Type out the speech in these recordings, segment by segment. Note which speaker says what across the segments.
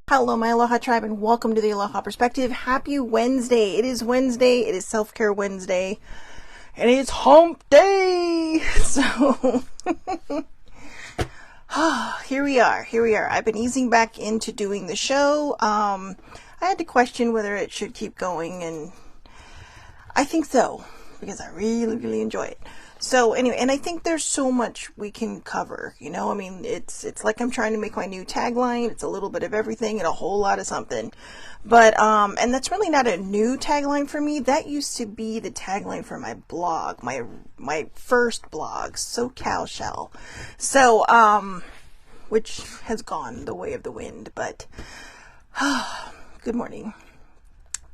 Speaker 1: Hello, my Aloha tribe, and welcome to the Aloha Perspective. Happy Wednesday. It is Wednesday. It is Self-Care Wednesday. And it's hump day. So, here we are. I've been easing back into doing the show. I had to question whether it should keep going, and I think so, because I really enjoy it. So anyway, and I think there's so much we can cover, I mean, it's like I'm trying to make my new tagline. It's a little bit of everything and a whole lot of something. But, and that's really not a new tagline for me. That used to be the tagline for my blog, my first blog, SoCal Shell. So, which has gone the way of the wind, but, good morning.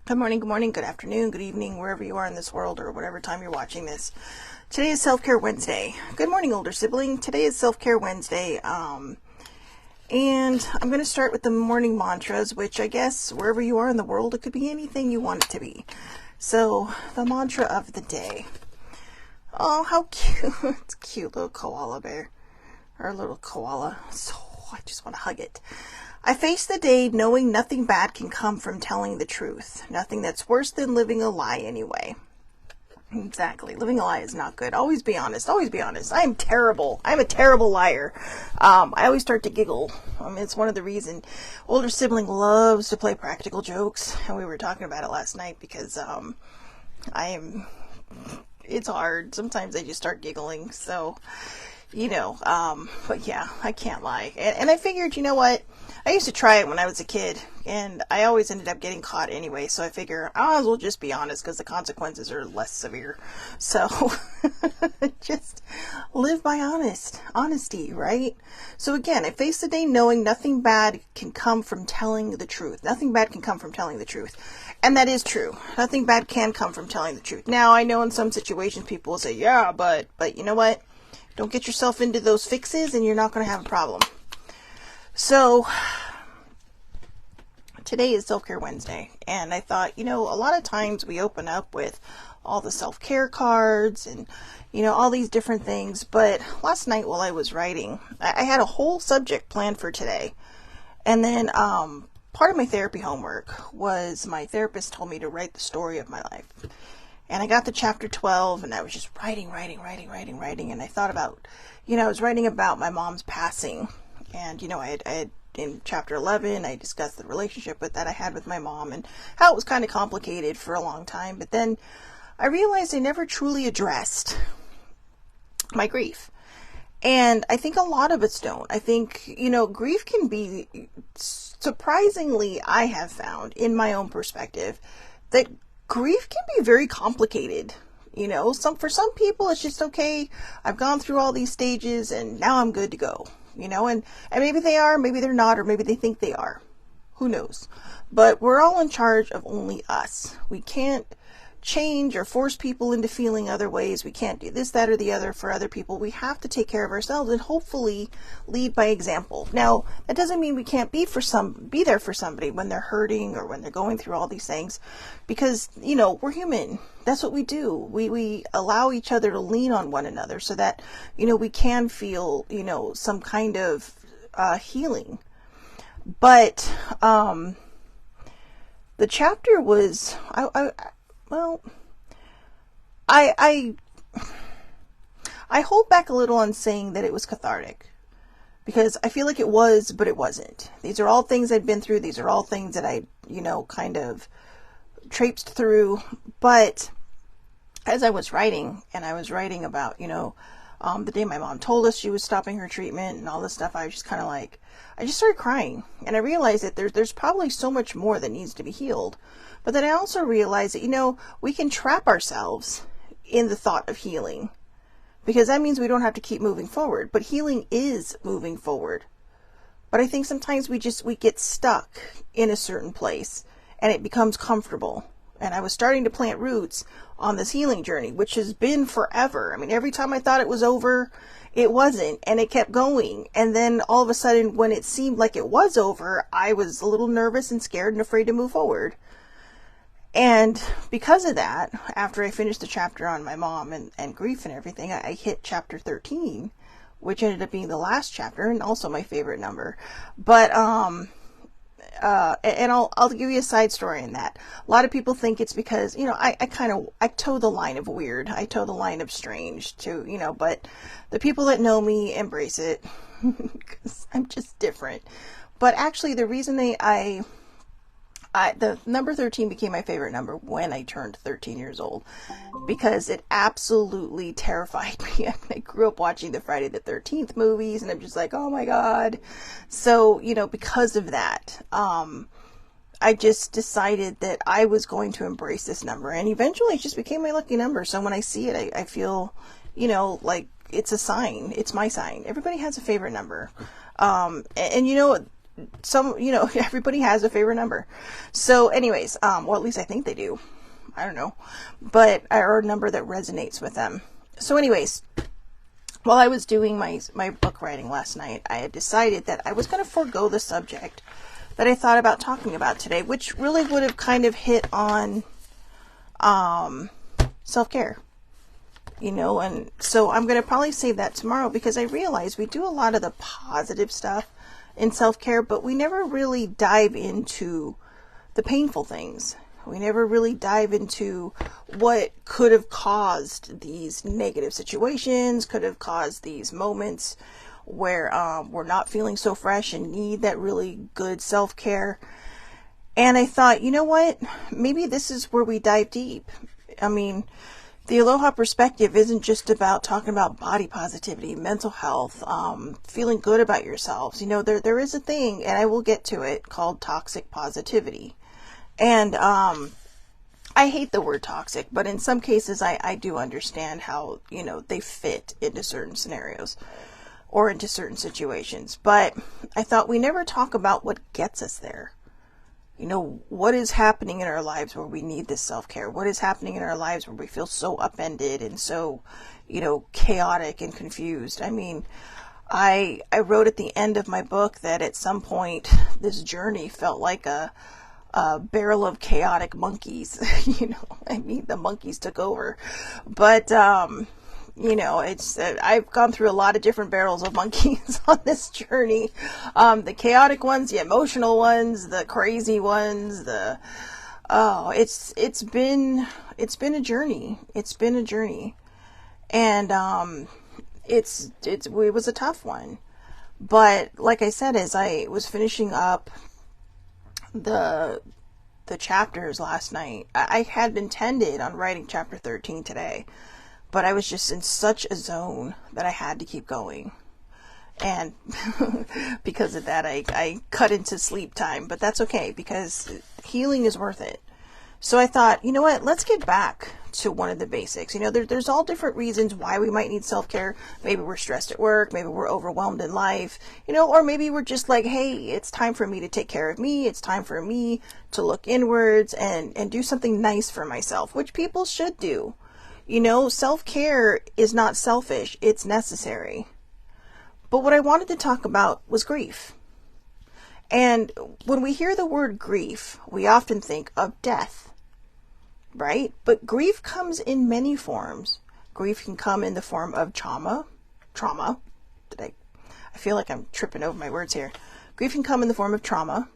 Speaker 1: Good morning, good afternoon, good evening, wherever you are in this world or whatever time you're watching this. Today is Self-Care Wednesday. Good morning, older sibling. Today is Self-Care Wednesday. And I'm going to start with the morning mantras, which I guess wherever you are in the world, it could be anything you want it to be. So, the mantra of the day. Oh, how cute. It's a cute little koala bear. Or a little koala. So, I just want to hug it. I face the day knowing nothing bad can come from telling the truth. Nothing that's worse than living a lie anyway. Exactly. Living a lie is not good. Always be honest. Always be honest. I am terrible. I'm a terrible liar. I always start to giggle. It's one of the reasons. Older sibling loves to play practical jokes. And we were talking about it last night because, it's hard. Sometimes I just start giggling. So, but yeah, I can't lie. And I figured, you know what? I used to try it when I was a kid, and I always ended up getting caught anyway, so I figure I might as well just be honest, because the consequences are less severe. So, just live by honesty, right? So again, I face the day knowing nothing bad can come from telling the truth. Nothing bad can come from telling the truth. And that is true. Nothing bad can come from telling the truth. Now, I know in some situations people will say, yeah, but you know what? Don't get yourself into those fixes, and you're not going to have a problem. So, today is Self-Care Wednesday, and I thought, a lot of times we open up with all the self-care cards and, all these different things, but last night while I was writing, I had a whole subject planned for today, and then part of my therapy homework was my therapist told me to write the story of my life, and I got to chapter 12, and I was just writing, and I thought about, I was writing about my mom's passing. And, I had in chapter 11, I discussed the relationship that I had with my mom and how it was kind of complicated for a long time. But then I realized I never truly addressed my grief. And I think a lot of us don't. I think, grief can be, surprisingly, I have found in my own perspective that grief can be very complicated. For some people, it's just, okay, I've gone through all these stages and now I'm good to go. And maybe they are, maybe they're not, or maybe they think they are. Who knows? But we're all in charge of only us. We can't change or force people into feeling other ways. We can't do this, that, or the other for other people. We have to take care of ourselves and hopefully lead by example. Now, that doesn't mean we can't be there for somebody when they're hurting or when they're going through all these things, because, we're human. That's what we do. We allow each other to lean on one another so that, we can feel, some kind of healing. But the chapter was, I hold back a little on saying that it was cathartic, because I feel like it was, but it wasn't. These are all things I'd been through. These are all things that I, kind of traipsed through. But as I was writing, and I was writing about, the day my mom told us she was stopping her treatment and all this stuff, I was just kind of like, I just started crying. And I realized that there's probably so much more that needs to be healed. But then I also realized that, we can trap ourselves in the thought of healing, because that means we don't have to keep moving forward. But healing is moving forward. But I think sometimes we get stuck in a certain place and it becomes comfortable. And I was starting to plant roots on this healing journey, which has been forever. I mean, every time I thought it was over, it wasn't, and it kept going. And then all of a sudden, when it seemed like it was over, I was a little nervous and scared and afraid to move forward. And because of that, after I finished the chapter on my mom and grief and everything, I hit chapter 13, which ended up being the last chapter and also my favorite number. But and I'll give you a side story in that. A lot of people think it's because, I toe the line of weird. I toe the line of strange too, but the people that know me embrace it because I'm just different. But actually the reason the number 13 became my favorite number when I turned 13 years old, because it absolutely terrified me. I grew up watching the Friday the 13th movies, and I'm just like, oh my God. So, because of that, I just decided that I was going to embrace this number, and eventually it just became my lucky number. So when I see it, I feel, like it's a sign. It's my sign. Everybody has a favorite number. Everybody has a favorite number. So anyways, well, at least I think they do. I don't know, or a number that resonates with them. So anyways, while I was doing my book writing last night, I had decided that I was going to forego the subject that I thought about talking about today, which really would have kind of hit on, self-care, and so I'm going to probably save that tomorrow, because I realize we do a lot of the positive stuff in self-care, but we never really dive into the painful things. We never really dive into what could have caused these negative situations, could have caused these moments where we're not feeling so fresh and need that really good self-care. And I thought, you know what? Maybe this is where we dive deep. I mean, the Aloha perspective isn't just about talking about body positivity, mental health, feeling good about yourselves. There is a thing, and I will get to it, called toxic positivity. And I hate the word toxic, but in some cases I do understand how, they fit into certain scenarios or into certain situations. But I thought we never talk about what gets us there. What is happening in our lives where we need this self-care? What is happening in our lives where we feel so upended and so, chaotic and confused? I mean, I wrote at the end of my book that at some point this journey felt like a barrel of chaotic monkeys. The monkeys took over. But, it's, I've gone through a lot of different barrels of monkeys on this journey. The chaotic ones, the emotional ones, the crazy ones, it's been a journey. It's been a journey. And, it was a tough one. But like I said, as I was finishing up the chapters last night, I had intended on writing chapter 13 today. But I was just in such a zone that I had to keep going. And because of that, I cut into sleep time. But that's okay, because healing is worth it. So I thought, you know what, let's get back to one of the basics. There's all different reasons why we might need self-care. Maybe we're stressed at work. Maybe we're overwhelmed in life. Or maybe we're just like, hey, it's time for me to take care of me. It's time for me to look inwards and do something nice for myself, which people should do. Self-care is not selfish, it's necessary. But what I wanted to talk about was grief. And when we hear the word grief, we often think of death, right? But grief comes in many forms. Grief can come in the form of trauma. I feel like I'm tripping over my words here. Grief can come in the form of trauma.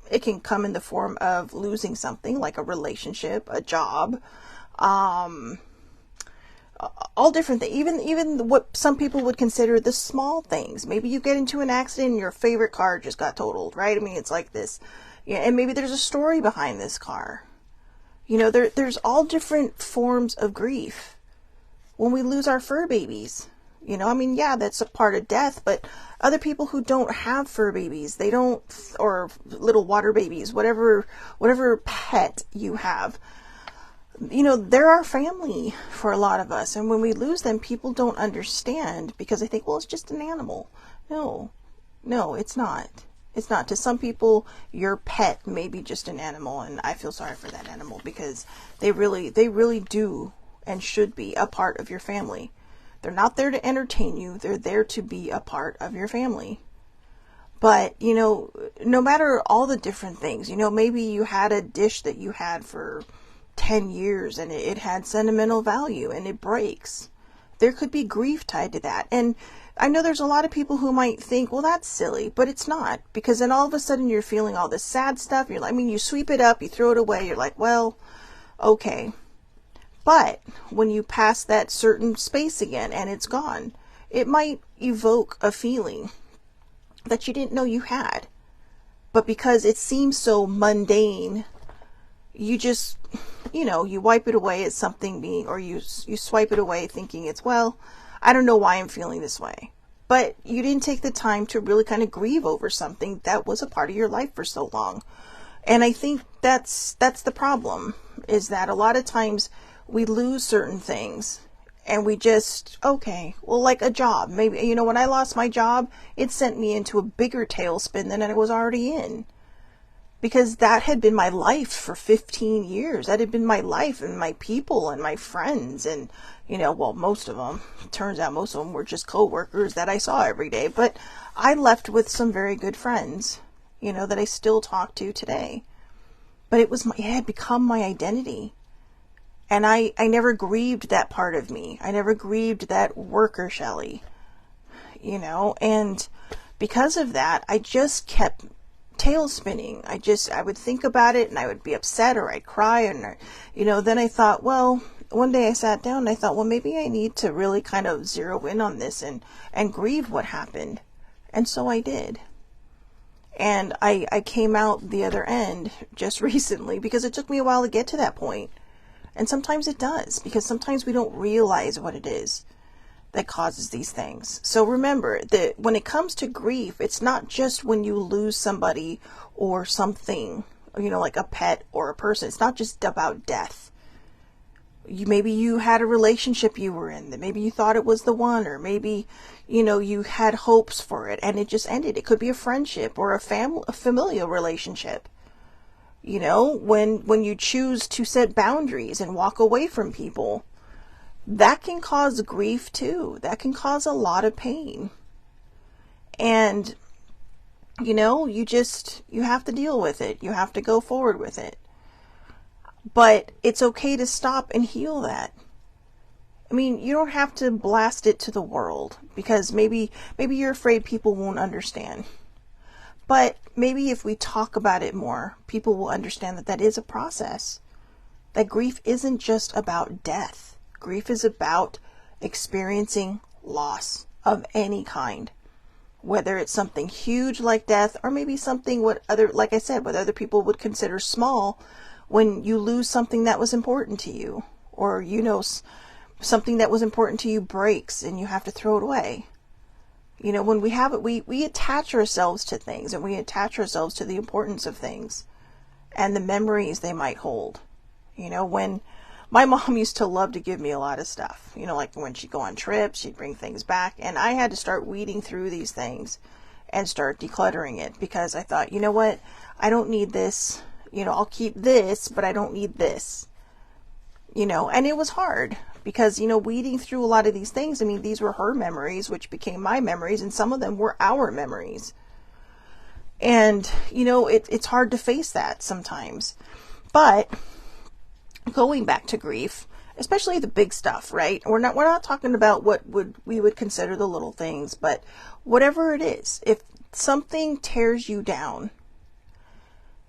Speaker 1: It can come in the form of losing something, like a relationship, a job, all different things, even what some people would consider the small things. Maybe you get into an accident and your favorite car just got totaled, right? I mean, it's like this. Yeah, and maybe there's a story behind this car. There's all different forms of grief. When we lose our fur babies, that's a part of death, but other people who don't have fur babies, they don't, or little water babies, whatever pet you have, they're our family for a lot of us. And when we lose them, people don't understand, because they think, well, it's just an animal. No, it's not. It's not. To some people, your pet may be just an animal, and I feel sorry for that animal, because they really do and should be a part of your family. They're not there to entertain you. They're there to be a part of your family. But, no matter all the different things, maybe you had a dish that you had for 10 years and it had sentimental value and it breaks. There could be grief tied to that. And I know there's a lot of people who might think, well, that's silly, but it's not, because then all of a sudden you're feeling all this sad stuff. You're like, I mean, you sweep it up, you throw it away. You're like, well, okay. But when you pass that certain space again and it's gone, it might evoke a feeling that you didn't know you had. But because it seems so mundane, you just, you wipe it away as something being, or you swipe it away thinking it's, well, I don't know why I'm feeling this way. But you didn't take the time to really kind of grieve over something that was a part of your life for so long. And I think that's the problem, is that a lot of times we lose certain things and we just, okay, well, like a job. Maybe, when I lost my job, it sent me into a bigger tailspin than I was already in. Because that had been my life for 15 years. That had been my life and my people and my friends. And, well, most of them, it turns out most of them were just coworkers that I saw every day. But I left with some very good friends, that I still talk to today. But it had become my identity. And I never grieved that part of me. I never grieved that worker Shelley, and because of that, I just kept tail spinning. I would think about it and I would be upset, or I'd cry, and, then I thought, well, one day I sat down and I thought, well, maybe I need to really kind of zero in on this and grieve what happened. And so I did. And I came out the other end just recently, because it took me a while to get to that point. And sometimes it does, because sometimes we don't realize what it is that causes these things. So remember that when it comes to grief, it's not just when you lose somebody or something, like a pet or a person. It's not just about death. Maybe you had a relationship you were in that maybe you thought it was the one, or maybe, you had hopes for it and it just ended. It could be a friendship or a familial relationship. When you choose to set boundaries and walk away from people, that can cause grief too. That can cause a lot of pain. And, you have to deal with it. You have to go forward with it. But it's okay to stop and heal that. I mean, you don't have to blast it to the world, because maybe you're afraid people won't understand. But maybe if we talk about it more, people will understand that is a process. That grief isn't just about death. Grief is about experiencing loss of any kind. Whether it's something huge like death, or maybe something what other people would consider small, when you lose something that was important to you, or something that was important to you breaks and you have to throw it away. When we have it, we attach ourselves to things, and we attach ourselves to the importance of things and the memories they might hold. When my mom used to love to give me a lot of stuff, like when she'd go on trips, she'd bring things back, and I had to start weeding through these things and start decluttering it, because I thought, you know what, I don't need this, I'll keep this, but I don't need this, and it was hard. Because, weeding through a lot of these things, I mean, these were her memories, which became my memories, and some of them were our memories. And, it's hard to face that sometimes. But going back to grief, especially the big stuff, right? We're not talking about what we would consider the little things, but whatever it is, if something tears you down,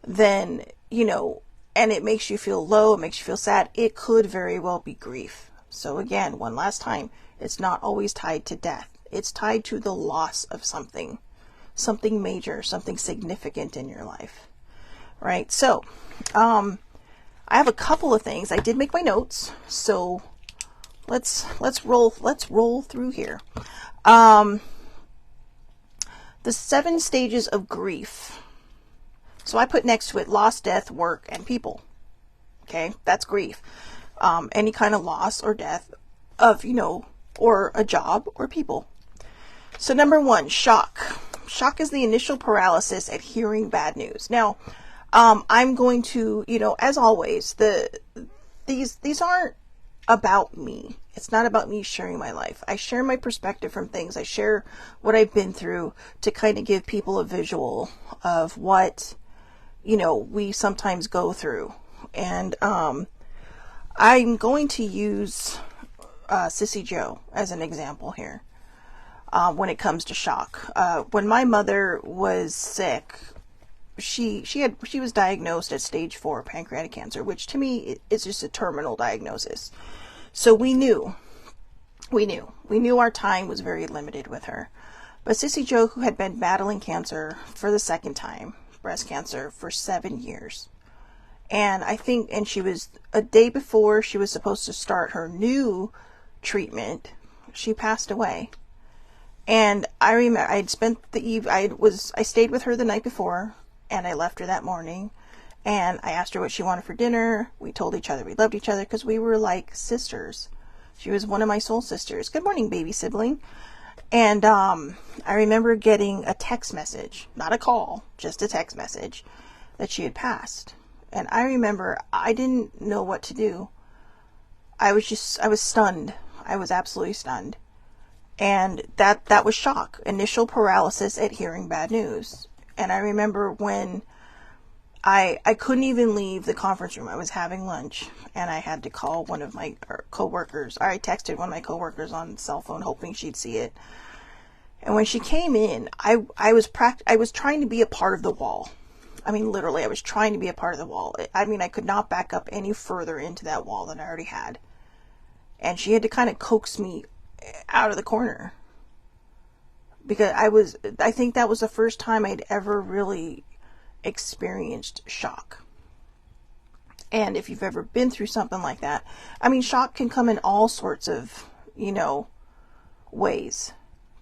Speaker 1: then, and it makes you feel low, it makes you feel sad, it could very well be grief. So again, one last time, it's not always tied to death. It's tied to the loss of something major, something significant in your life, right? So, I have a couple of things. I did make my notes, so let's roll through here. The 7 stages of grief. So I put next to it loss, death, work, and people. Okay, that's grief. Any kind of loss or death of, or a job or people. So number 1, shock. Shock is the initial paralysis at hearing bad news. Now, I'm going to, as always, these aren't about me. It's not about me sharing my life. I share my perspective from things. I share what I've been through to kind of give people a visual of what, we sometimes go through. And, I'm going to use Sissy Joe as an example here. when it comes to shock. When my mother was sick, she was diagnosed at stage 4 pancreatic cancer, which to me is just a terminal diagnosis. So we knew our time was very limited with her. But Sissy Joe, who had been battling cancer for the second time, breast cancer, for 7 years, and she was a day before she was supposed to start her new treatment, she passed away. And I remember I stayed with her the night before, and I left her that morning, and I asked her what she wanted for dinner. We told each other we loved each other because we were like sisters. She was one of my soul sisters. Good morning, baby sibling. And I remember getting a text message, not a call, just a text message, that she had passed. And I remember I didn't know what to do. I was stunned. I was absolutely stunned. And that was shock, initial paralysis at hearing bad news. And I remember when I couldn't even leave the conference room. I was having lunch, and I had to call one of my coworkers. I texted one of my coworkers on the cell phone, hoping she'd see it. And when she came in, I was trying to be a part of the wall. I mean, literally, I was trying to be a part of the wall. I mean, I could not back up any further into that wall than I already had. And she had to kind of coax me out of the corner, because I think that was the first time I'd ever really experienced shock. And if you've ever been through something like that, I mean, shock can come in all sorts of, ways.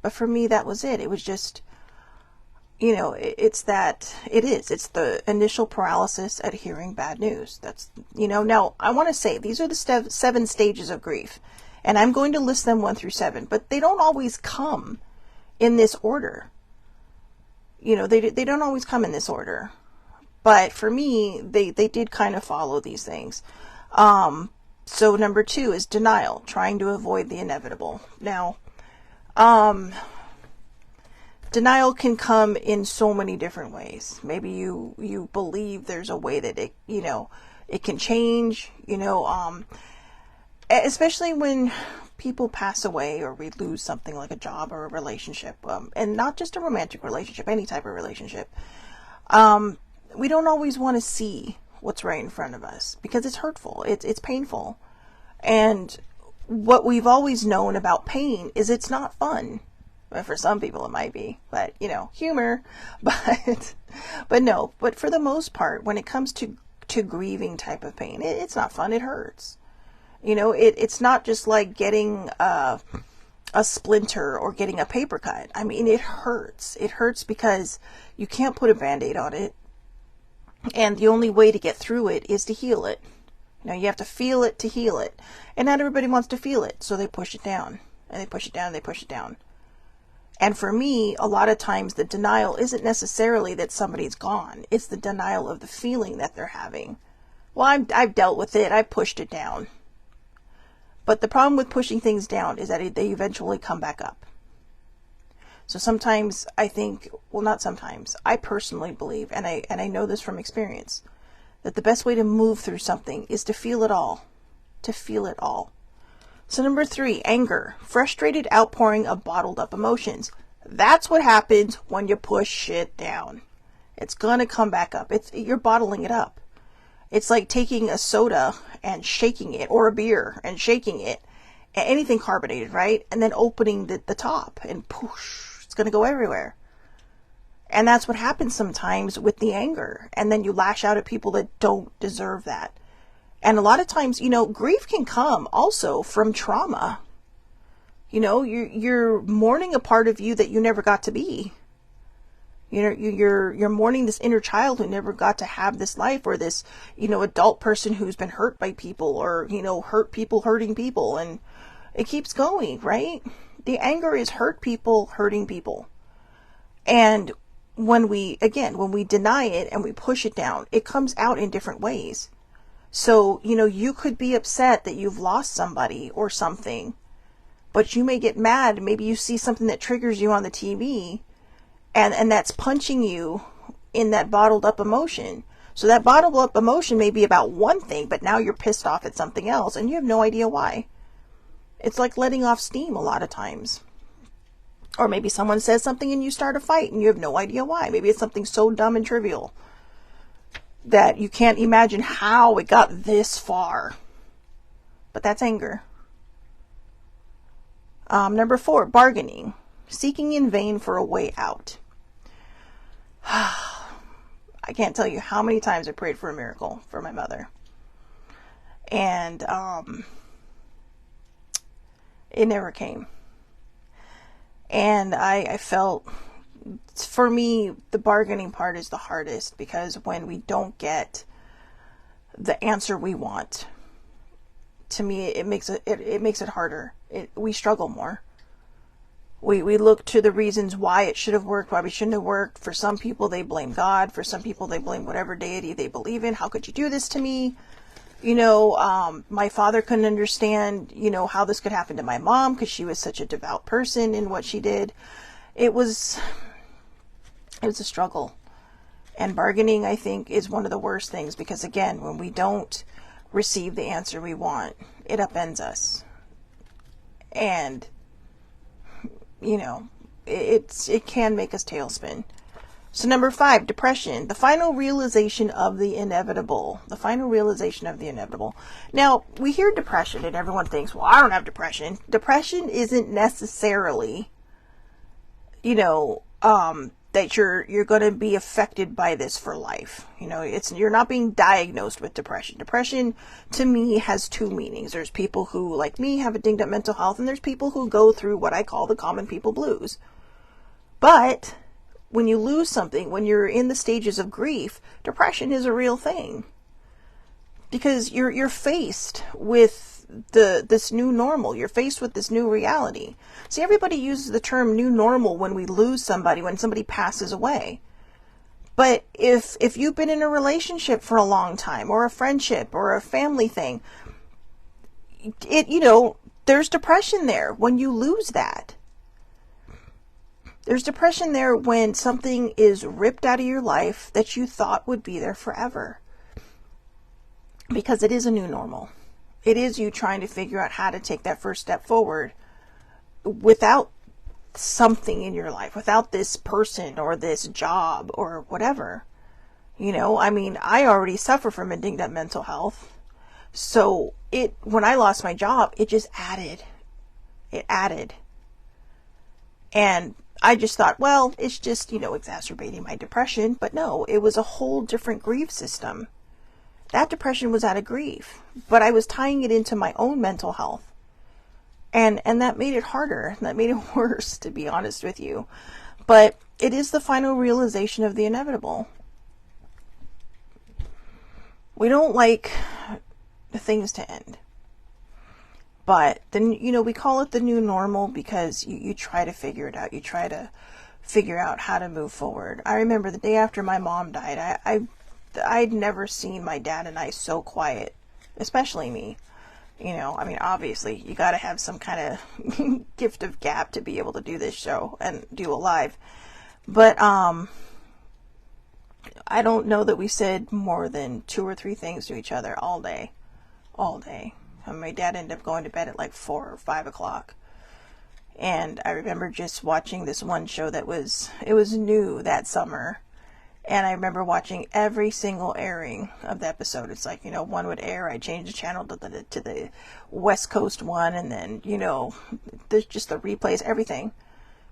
Speaker 1: But for me, that was it. It was just, it's the initial paralysis at hearing bad news. That's, now I want to say these are the 7 stages of grief, and I'm going to list them 1 through 7, but they don't always come in this order. They don't always come in this order, but for me, they did kind of follow these things. So number 2 is denial, trying to avoid the inevitable. Now, denial can come in so many different ways. Maybe you believe there's a way that it can change, especially when people pass away or we lose something like a job or a relationship, and not just a romantic relationship, any type of relationship. We don't always want to see what's right in front of us because it's hurtful. It's painful. And what we've always known about pain is it's not fun. Well, for some people it might be, but humor, but no, but for the most part, when it comes to grieving type of pain, it's not fun. It hurts. It's not just like getting a splinter or getting a paper cut. I mean, it hurts. It hurts because you can't put a Band-Aid on it. And the only way to get through it is to heal it. You have to feel it to heal it. And not everybody wants to feel it. So they push it down and they push it down and they push it down. And for me, a lot of times the denial isn't necessarily that somebody's gone. It's the denial of the feeling that they're having. Well, I've dealt with it. I pushed it down. But the problem with pushing things down is that they eventually come back up. So sometimes I think, well, not sometimes, I personally believe, and I know this from experience, that the best way to move through something is to feel it all. To feel it all. So number 3, anger, frustrated outpouring of bottled up emotions. That's what happens when you push shit down. It's going to come back up. You're bottling it up. It's like taking a soda and shaking it, or a beer and shaking it, anything carbonated, right? And then opening the top and poosh, it's going to go everywhere. And that's what happens sometimes with the anger. And then you lash out at people that don't deserve that. And a lot of times, grief can come also from trauma. You're mourning a part of you that you never got to be. You're mourning this inner child who never got to have this life, or this, adult person who's been hurt by people, or, hurt people hurting people. And it keeps going, right? The anger is hurt people hurting people. And when we deny it and we push it down, it comes out in different ways. So, you could be upset that you've lost somebody or something, but you may get mad. Maybe you see something that triggers you on the TV, and that's punching you in that bottled up emotion. So that bottled up emotion may be about one thing, but now you're pissed off at something else and you have no idea why. It's like letting off steam a lot of times. Or maybe someone says something and you start a fight and you have no idea why. Maybe it's something so dumb and trivial that you can't imagine how it got this far. But that's anger. Number 4, bargaining. Seeking in vain for a way out. I can't tell you how many times I prayed for a miracle for my mother. And it never came. And I felt, for me, the bargaining part is the hardest, because when we don't get the answer we want, to me, it makes it harder. We struggle more. We look to the reasons why it should have worked, why we shouldn't have worked. For some people, they blame God. For some people, they blame whatever deity they believe in. How could you do this to me? My father couldn't understand, how this could happen to my mom, because she was such a devout person in what she did. It was a struggle. And bargaining, I think, is one of the worst things, because again, when we don't receive the answer we want, it upends us. And, it can make us tailspin. So number 5, depression, the final realization of the inevitable. The final realization of the inevitable. Now, we hear depression and everyone thinks, well, I don't have depression. Depression isn't necessarily, that you're going to be affected by this for life. You're not being diagnosed with depression. Depression, to me, has 2 meanings. There's people who, like me, have a dinged up mental health, and there's people who go through what I call the common people blues. But when you lose something, when you're in the stages of grief, depression is a real thing, because you're faced with this new normal. You're faced with this new reality. See, everybody uses the term new normal when we lose somebody, when somebody passes away. But if you've been in a relationship for a long time, or a friendship, or a family thing, there's depression there when you lose that. There's depression there when something is ripped out of your life that you thought would be there forever. Because it is a new normal. It is you trying to figure out how to take that first step forward without something in your life, without this person or this job or whatever. I already suffer from a dinged up mental health. So when I lost my job, it just added. It added. And I just thought, well, it's just, exacerbating my depression. But no, it was a whole different grief system. That depression was out of grief, but I was tying it into my own mental health. And that made it harder. That made it worse, to be honest with you. But it is the final realization of the inevitable. We don't like things to end. But then, we call it the new normal because you try to figure it out. You try to figure out how to move forward. I remember the day after my mom died, I'd never seen my dad and I so quiet, especially me. Obviously you got to have some kind of gift of gab to be able to do this show and do it live. But, I don't know that we said more than 2 or 3 things to each other all day. And my dad ended up going to bed at like 4 or 5 o'clock. And I remember just watching this one show it was new that summer. And I remember watching every single airing of the episode. It's like, one would air, I changed the channel to the West Coast one, and then, there's just the replays, everything.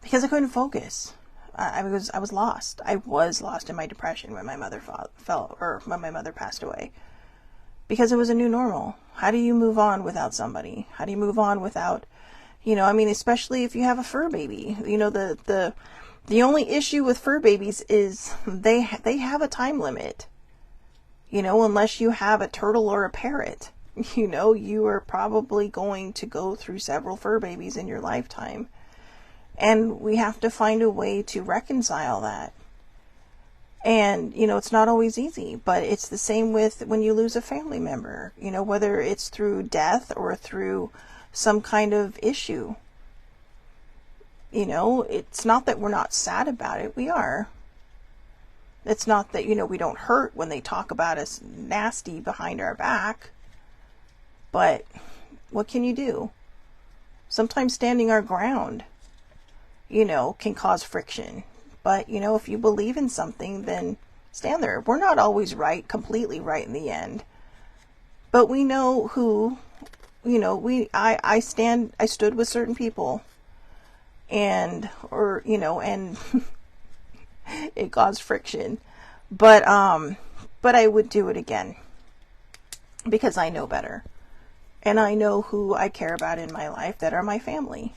Speaker 1: Because I couldn't focus. I was lost. I was lost in my depression when my mother when my mother passed away. Because it was a new normal. How do you move on without somebody? How do you move on without, especially if you have a fur baby? The only issue with fur babies is they have a time limit. Unless you have a turtle or a parrot, you are probably going to go through several fur babies in your lifetime. And we have to find a way to reconcile that. And, it's not always easy, but it's the same with when you lose a family member, whether it's through death or through some kind of issue. It's not that we're not sad about it. We are. It's not that, we don't hurt when they talk about us nasty behind our back. But what can you do? Sometimes standing our ground. can cause friction. But, if you believe in something, then stand there. We're not always right, completely right in the end. But we know who, I stood with certain people and it caused friction. But I would do it again because I know better. And I know who I care about in my life that are my family.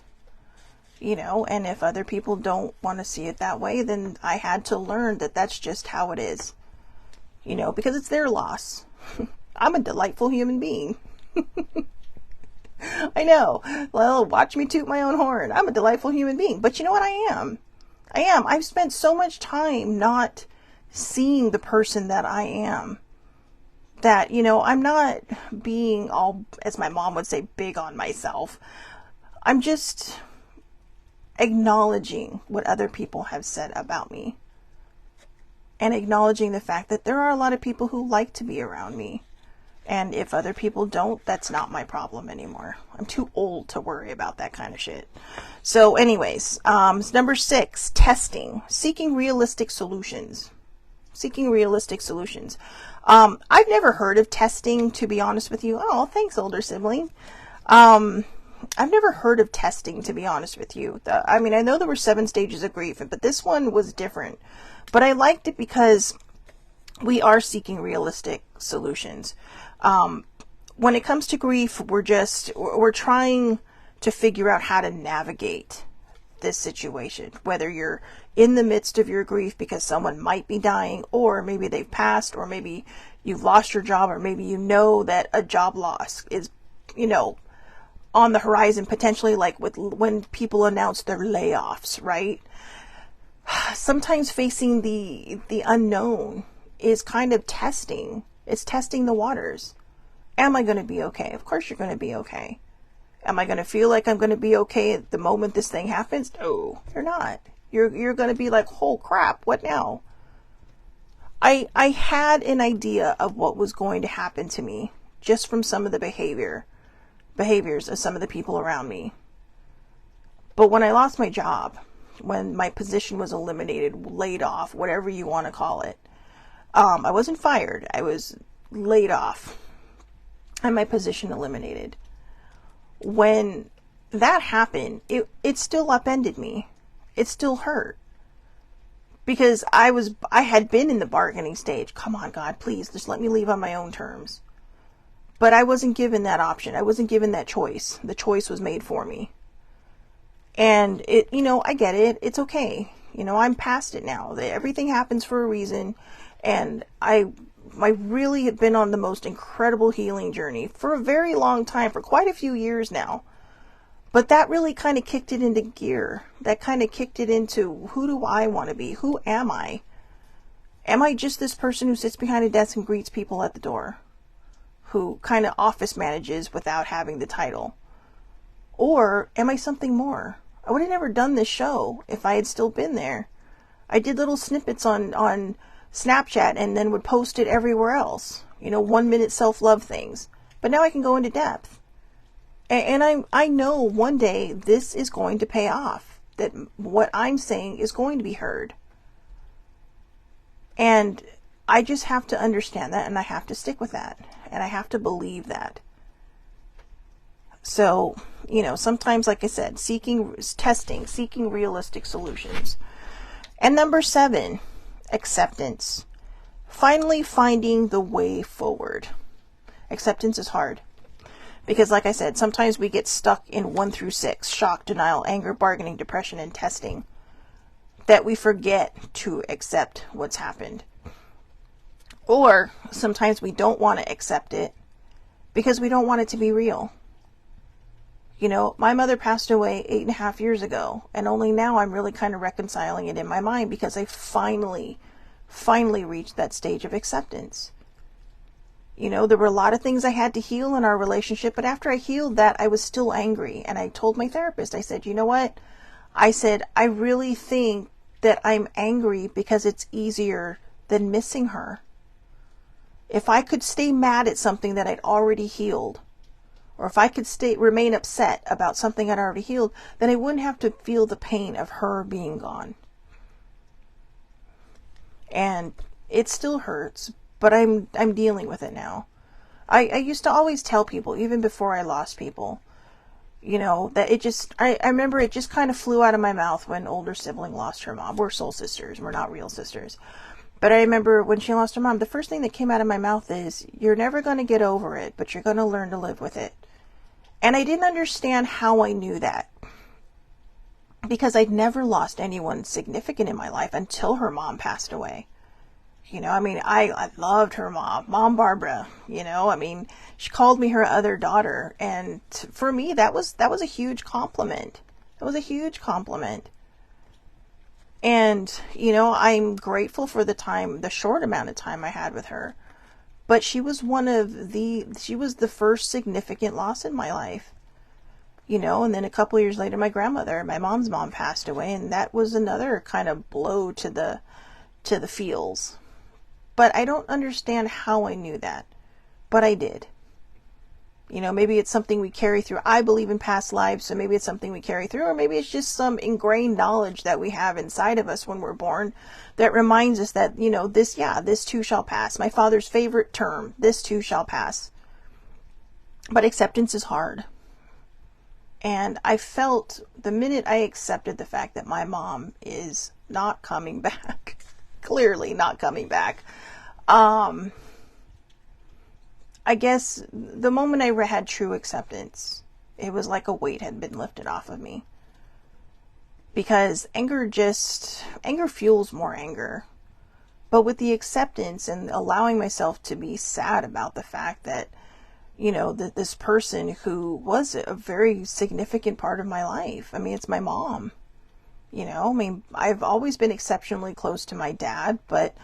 Speaker 1: And if other people don't want to see it that way, then I had to learn that that's just how it is. Because it's their loss. I'm a delightful human being. I know. Well, watch me toot my own horn. I'm a delightful human being. But you know what I am? I've spent so much time not seeing the person that I am. That, I'm not being all, as my mom would say, big on myself. I'm just acknowledging what other people have said about me. And acknowledging the fact that there are a lot of people who like to be around me. And if other people don't, that's not my problem anymore. I'm too old to worry about that kind of shit. So anyways, number 6, testing, seeking realistic solutions. I've never heard of testing, to be honest with you. Oh, thanks, older sibling. I've never heard of testing, to be honest with you. I know there were 7 stages of grief, but this one was different. But I liked it because we are seeking realistic solutions. When it comes to grief, we're trying to figure out how to navigate this situation, whether you're in the midst of your grief because someone might be dying, or maybe they've passed, or maybe you've lost your job, or maybe that a job loss is, on the horizon, potentially, like when people announce their layoffs, right? Sometimes facing the unknown is kind of testing. It's testing the waters. Am I going to be okay? Of course you're going to be okay. Am I going to feel like I'm going to be okay at the moment this thing happens? No, you're not. You're going to be like, oh crap, what now? I had an idea of what was going to happen to me just from some of the behaviors of some of the people around me. But when I lost my job, when my position was eliminated, laid off, whatever you want to call it, I wasn't fired. I was laid off and my position eliminated. When that happened, it still upended me. It still hurt. Because I had been in the bargaining stage. Come on, God, please, just let me leave on my own terms. But I wasn't given that option. I wasn't given that choice. The choice was made for me. And I get it. It's okay. I'm past it now. Everything happens for a reason. And I really have been on the most incredible healing journey for a very long time, for quite a few years now. But that really kind of kicked it into gear. That kind of kicked it into, who do I want to be? Who am I? Am I just this person who sits behind a desk and greets people at the door? Who kind of office manages without having the title? Or am I something more? I would have never done this show if I had still been there. I did little snippets on Snapchat and then would post it everywhere else. 1-minute self-love things. But now I can go into depth. And I know one day this is going to pay off. That what I'm saying is going to be heard. And I just have to understand that, and I have to stick with that. And I have to believe that. So, sometimes, like I said, seeking realistic solutions. And number 7, acceptance. Finally finding the way forward. Acceptance is hard. Because like I said, sometimes we get stuck in 1 through 6, shock, denial, anger, bargaining, depression, and testing, that we forget to accept what's happened. Or sometimes we don't want to accept it because we don't want it to be real. My mother passed away 8.5 years ago, and only now I'm really kind of reconciling it in my mind because I finally reached that stage of acceptance. There were a lot of things I had to heal in our relationship, but after I healed that, I was still angry. And I told my therapist, I said, you know what? I said, I really think that I'm angry because it's easier than missing her. If I could stay mad at something that I'd already healed, or if I could remain upset about something I'd already healed, then I wouldn't have to feel the pain of her being gone. And it still hurts, but I'm dealing with it now. I used to always tell people, even before I lost people, that I remember it just kind of flew out of my mouth when older sibling lost her mom. We're soul sisters. We're not real sisters. But I remember when she lost her mom, the first thing that came out of my mouth is, you're never going to get over it, but you're going to learn to live with it. And I didn't understand how I knew that, because I'd never lost anyone significant in my life until her mom passed away. I loved her mom Barbara, she called me her other daughter. And for me, that was a huge compliment. It was a huge compliment. And, I'm grateful for the short amount of time I had with her. But she was the first significant loss in my life. And then a couple years later, my mom's mom, passed away. And that was another kind of blow to the feels. But I don't understand how I knew that. But I did. Maybe it's something we carry through. I believe in past lives, so maybe it's something we carry through. Or maybe it's just some ingrained knowledge that we have inside of us when we're born that reminds us that, this too shall pass. My father's favorite term, this too shall pass. But acceptance is hard. And I felt the minute I accepted the fact that my mom is not coming back, clearly not coming back, I guess the moment I had true acceptance, it was like a weight had been lifted off of me. Because anger fuels more anger. But with the acceptance and allowing myself to be sad about the fact that, that this person who was a very significant part of my life, it's my mom. I've always been exceptionally close to my dad, but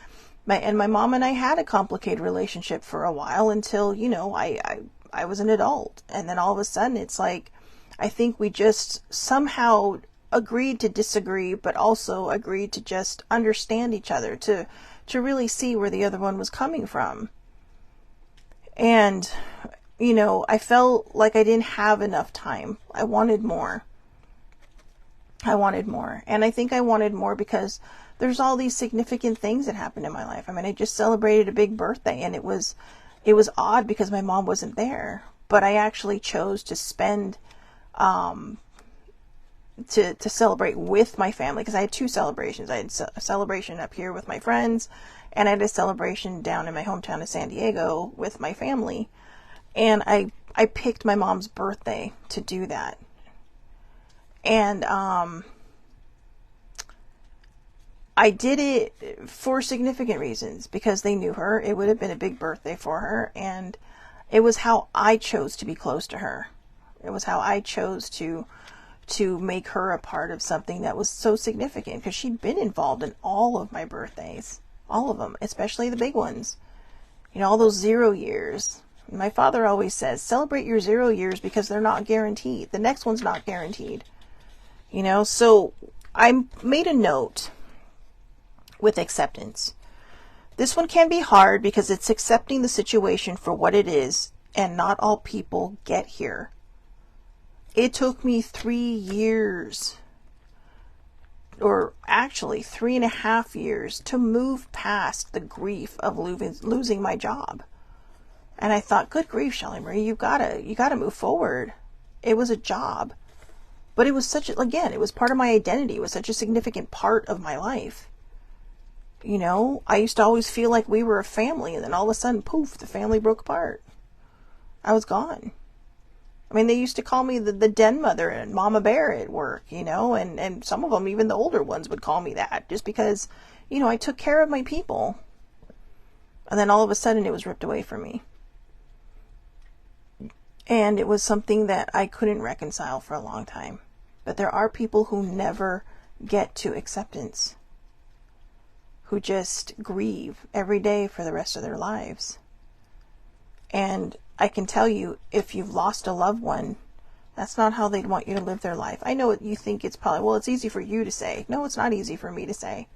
Speaker 1: my mom and I had a complicated relationship for a while until, I was an adult. And then all of a sudden it's like, I think we just somehow agreed to disagree, but also agreed to just understand each other, to really see where the other one was coming from. And, I felt like I didn't have enough time. I wanted more. And I think I wanted more because there's all these significant things that happened in my life. I just celebrated a big birthday, and it was odd because my mom wasn't there, but I actually chose to spend, to celebrate with my family, because I had two celebrations. I had a celebration up here with my friends, and I had a celebration down in my hometown of San Diego with my family. And I picked my mom's birthday to do that. And, I did it for significant reasons, because they knew her. It would have been a big birthday for her, and it was how I chose to be close to her. It was how I chose to make her a part of something that was so significant, because she'd been involved in all of my birthdays, all of them, especially the big ones. All those 0 years. My father always says, celebrate your 0 years because they're not guaranteed. The next one's not guaranteed. So I made a note with acceptance. This one can be hard because it's accepting the situation for what it is, and not all people get here. It took me 3 years, or actually 3.5 years, to move past the grief of losing my job. And I thought, good grief, Shelley Marie, you gotta move forward. It was a job, but it was it was part of my identity. It was such a significant part of my life. I used to always feel like we were a family, and then all of a sudden, poof, the family broke apart. I was gone. They used to call me the den mother and mama bear at work, and some of them, even the older ones, would call me that just because, I took care of my people. And then all of a sudden it was ripped away from me. And it was something that I couldn't reconcile for a long time. But there are people who never get to acceptance, who just grieve every day for the rest of their lives. And I can tell you, if you've lost a loved one, that's not how they'd want you to live their life. I know you think it's probably, well, it's easy for you to say. No, it's not easy for me to say.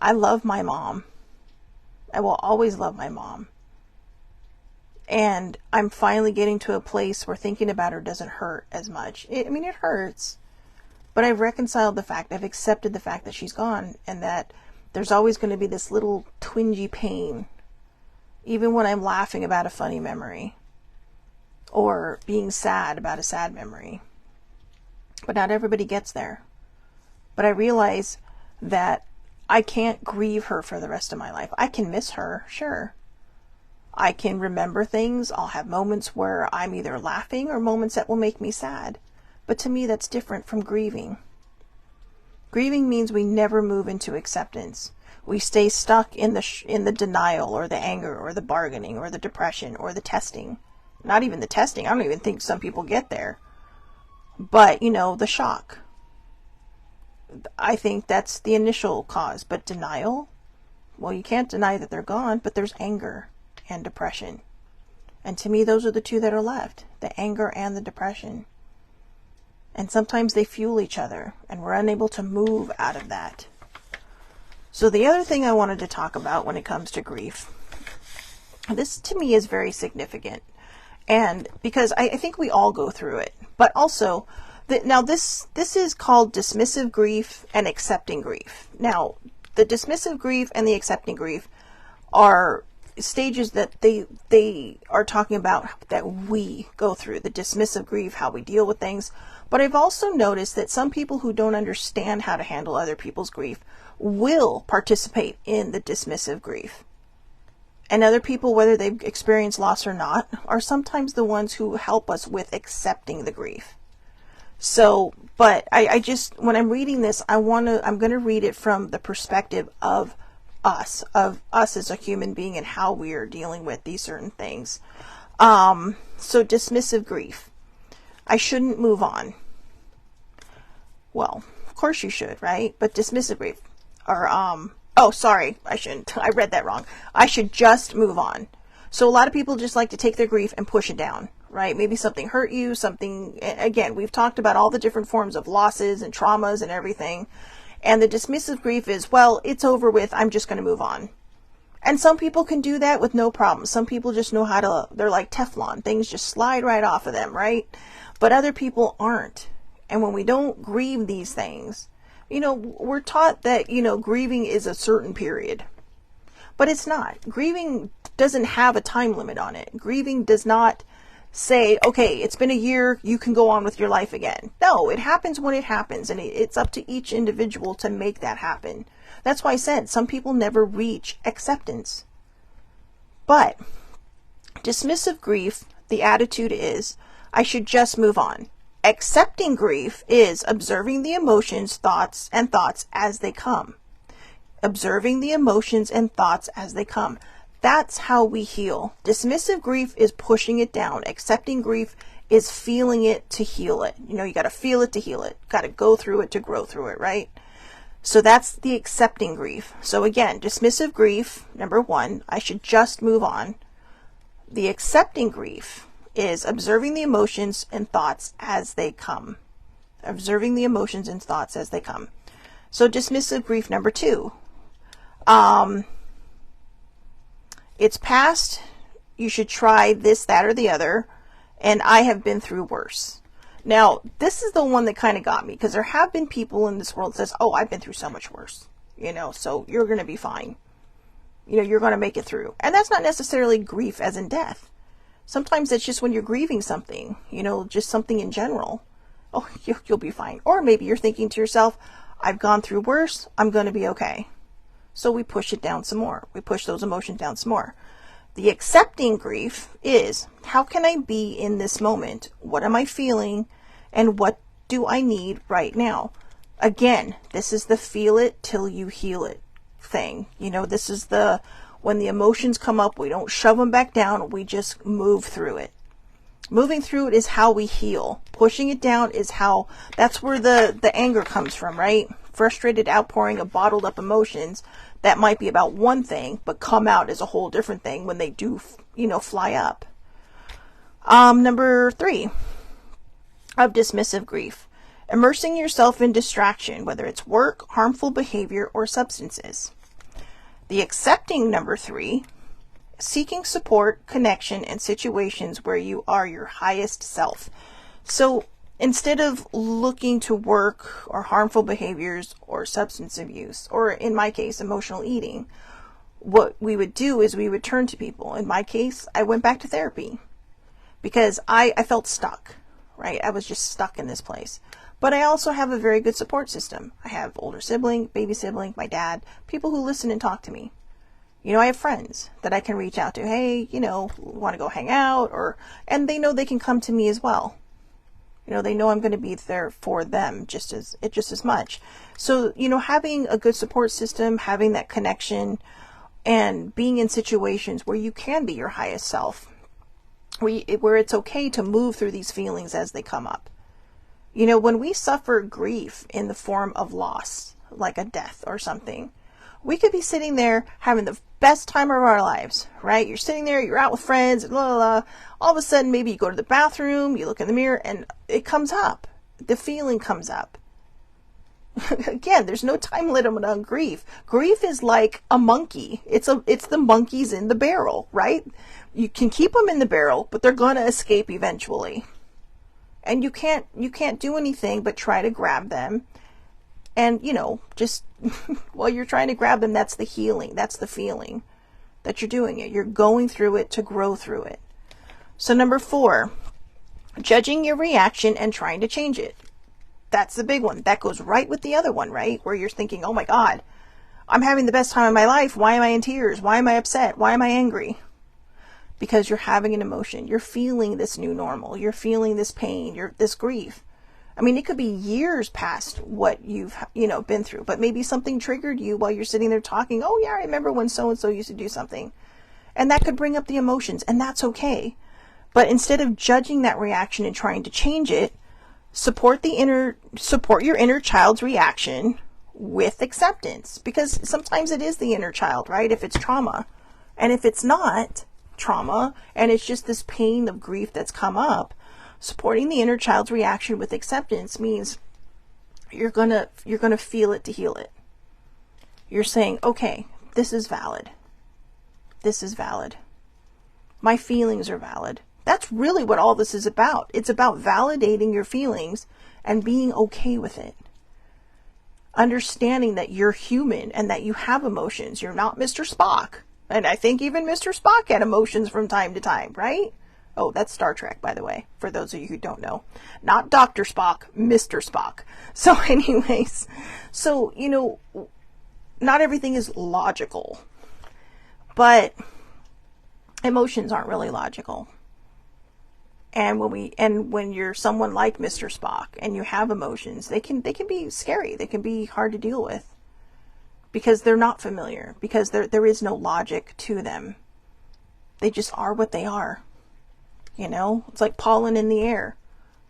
Speaker 1: I love my mom. I will always love my mom. And I'm finally getting to a place where thinking about her doesn't hurt as much. I mean, it hurts, but I've reconciled the fact, I've accepted the fact that she's gone, and that there's always going to be this little twingy pain, even when I'm laughing about a funny memory, or being sad about a sad memory. But not everybody gets there. But I realize that I can't grieve her for the rest of my life. I can miss her, sure. I can remember things. I'll have moments where I'm either laughing or moments that will make me sad. But to me, that's different from grieving. Grieving means we never move into acceptance. We stay stuck in the denial, or the anger, or the bargaining, or the depression, or the testing. Not even the testing. I don't even think some people get there. But, the shock. I think that's the initial cause. But denial? Well, you can't deny that they're gone, but there's anger and depression. And to me, those are the two that are left. The anger and the depression. And sometimes they fuel each other, and we're unable to move out of that. So the other thing I wanted to talk about when it comes to grief, this to me is very significant. And because I think we all go through it, but also now this is called dismissive grief and accepting grief. Now, the dismissive grief and the accepting grief are stages that they are talking about that we go through. The dismissive grief, how we deal with things. But I've also noticed that some people who don't understand how to handle other people's grief will participate in the dismissive grief. And other people, whether they've experienced loss or not, are sometimes the ones who help us with accepting the grief. So, but I just, when I'm reading this, I'm going to read it from the perspective of us as a human being and how we are dealing with these certain things. So dismissive grief. I shouldn't move on. Well, of course you should, right? But dismissive grief, or, oh, sorry, I shouldn't. I read that wrong. I should just move on. So a lot of people just like to take their grief and push it down, right? Maybe something hurt you, something, again, we've talked about all the different forms of losses and traumas and everything. And the dismissive grief is, well, it's over with, I'm just going to move on. And some people can do that with no problem. Some people just know how to, they're like Teflon. Things just slide right off of them, right? But other people aren't. And when we don't grieve these things, we're taught that, grieving is a certain period. But it's not. Grieving doesn't have a time limit on it. Grieving does not say, okay, it's been a year, you can go on with your life again. No, it happens when it happens, and it's up to each individual to make that happen. That's why I said some people never reach acceptance. But dismissive grief, the attitude is, I should just move on. Accepting grief is observing the emotions, thoughts as they come. Observing the emotions and thoughts as they come. That's how we heal. Dismissive grief is pushing it down. Accepting grief is feeling it to heal it. You got to feel it to heal it. Got to go through it to grow through it, right? So that's the accepting grief. So again, dismissive grief, number one, I should just move on. The accepting grief is observing the emotions and thoughts as they come. Observing the emotions and thoughts as they come. So dismissive grief number two. It's past, you should try this, that, or the other, and I have been through worse. Now, this is the one that kind of got me, because there have been people in this world that says, oh, I've been through so much worse, so you're going to be fine. You're going to make it through. And that's not necessarily grief as in death. Sometimes it's just when you're grieving something, just something in general. Oh, you'll be fine. Or maybe you're thinking to yourself, I've gone through worse, I'm going to be okay. So we push it down some more. We push those emotions down some more. The accepting grief is, how can I be in this moment? What am I feeling? And what do I need right now? Again, this is the feel it till you heal it thing. This is when the emotions come up, we don't shove them back down. We just move through it. Moving through it is how we heal. Pushing it down is that's where the anger comes from, right? Frustrated outpouring of bottled up emotions that might be about one thing, but come out as a whole different thing when they do, fly up. Number 3 of dismissive grief, immersing yourself in distraction, whether it's work, harmful behavior, or substances. The accepting number 3 seeking support, connection, and situations where you are your highest self. So instead of looking to work or harmful behaviors or substance abuse, or in my case, emotional eating, what we would do is we would turn to people. In my case, I went back to therapy because I felt stuck, right? I was just stuck in this place. But I also have a very good support system. I have older sibling, baby sibling, my dad, people who listen and talk to me. You know, I have friends that I can reach out to. Hey, you know, want to go hang out? And they know they can come to me as well. You know, they know I'm going to be there for them just as much. So, you know, having a good support system, having that connection, and being in situations where you can be your highest self, where it's okay to move through these feelings as they come up. You know, when we suffer grief in the form of loss, like a death or something, we could be sitting there having the best time of our lives, right? You're sitting there, you're out with friends, blah, blah, blah. All of a sudden, maybe you go to the bathroom, you look in the mirror, and it comes up. The feeling comes up. Again, there's no time limit on grief. Grief is like a monkey. It's the monkeys in the barrel, right? You can keep them in the barrel, but they're going to escape eventually. And you can't do anything but try to grab them. And, you know, just while you're trying to grab them, that's the healing. That's the feeling that you're doing it. You're going through it to grow through it. So number 4, judging your reaction and trying to change it. That's the big one. That goes right with the other one, right? Where you're thinking, oh my God, I'm having the best time of my life. Why am I in tears? Why am I upset? Why am I angry? Because you're having an emotion. You're feeling this new normal. You're feeling this pain, this grief. I mean, it could be years past what you've, you know, been through, but maybe something triggered you while you're sitting there talking. Oh yeah, I remember when so-and-so used to do something. And that could bring up the emotions, and that's okay. But instead of judging that reaction and trying to change it, support your inner child's reaction with acceptance, because sometimes it is the inner child, right? If it's trauma. And if it's not trauma and it's just this pain of grief that's come up, supporting the inner child's reaction with acceptance means you're going to feel it to heal it. You're saying, okay, this is valid. This is valid. My feelings are valid. That's really what all this is about. It's about validating your feelings and being okay with it. Understanding that you're human and that you have emotions. You're not Mr. Spock. And I think even Mr. Spock had emotions from time to time, right? Oh, that's Star Trek, by the way, for those of you who don't know. Not Dr. Spock, Mr. Spock. So anyways, so, you know, not everything is logical, but emotions aren't really logical. And when you're someone like Mr. Spock and you have emotions, they can be scary. They can be hard to deal with because they're not familiar, because there is no logic to them. They just are what they are. You know, it's like pollen in the air.